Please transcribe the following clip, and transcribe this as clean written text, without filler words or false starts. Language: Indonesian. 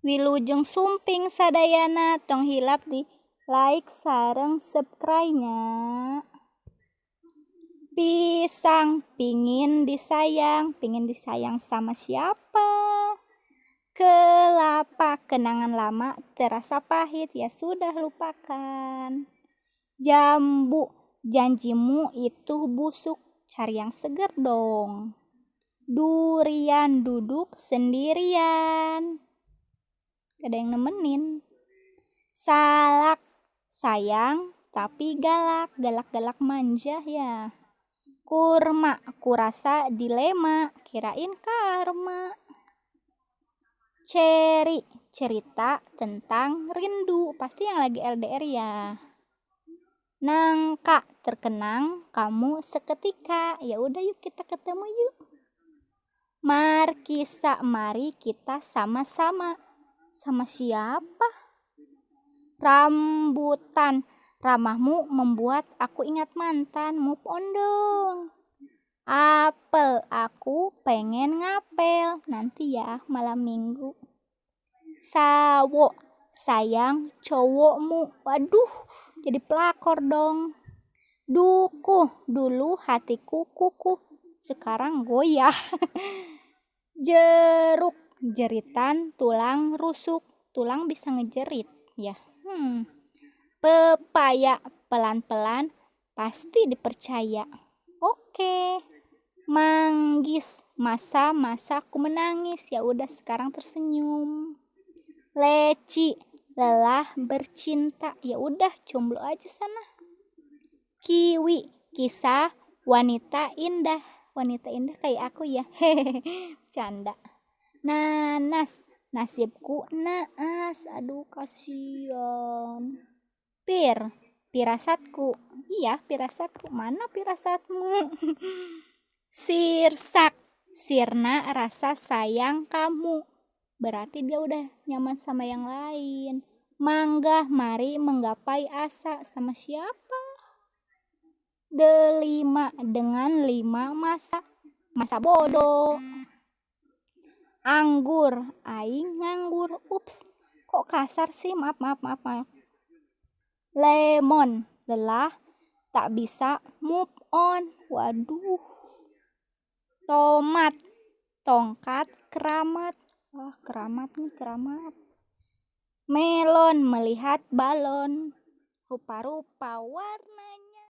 Wilujeng sumping sadayana tong hilap di like sareng subscribe-nya. Pisang pingin disayang sama siapa? Kelapa kenangan lama terasa pahit, ya sudah lupakan. Jambu janjimu itu busuk, cari yang segar dong. Durian duduk sendirian, gak ada yang nemenin. Salak sayang tapi galak manja ya. Kurma kurasa dilema, kirain karma. Ceri cerita tentang rindu, pasti yang lagi LDR ya. Nangka terkenang kamu seketika, ya udah yuk kita ketemu yuk. Markisa mari kita sama-sama. Sama siapa? Rambutan ramahmu membuat aku ingat mantan, move on dong. Apel aku pengen ngapel, nanti ya malam minggu. Sawo sayang cowokmu, waduh jadi pelakor dong. Dukuh dulu hatiku kukuh, sekarang goyah. Jeruk jeritan tulang rusuk, tulang bisa ngejerit ya. Pepaya pelan-pelan pasti dipercaya. Oke. Manggis masa-masa ku menangis, ya udah sekarang tersenyum. Leci lelah bercinta, ya udah jomblo aja sana. Kiwi kisah wanita indah kayak aku ya. Canda. Nanas nasibku naas, aduh kasihan. Pirasatku, iya pirasatku, mana pirasatmu? Sirsak sirna rasa sayang kamu, berarti dia udah nyaman sama yang lain. Mangga mari menggapai asa, sama siapa? Delima dengan 5 masa bodoh. Anggur aing nganggur, ups kok kasar sih, maaf. Lemon lelah tak bisa move on, waduh. Tomat tongkat keramat, wah keramat. Melon melihat balon, rupa-rupa warnanya.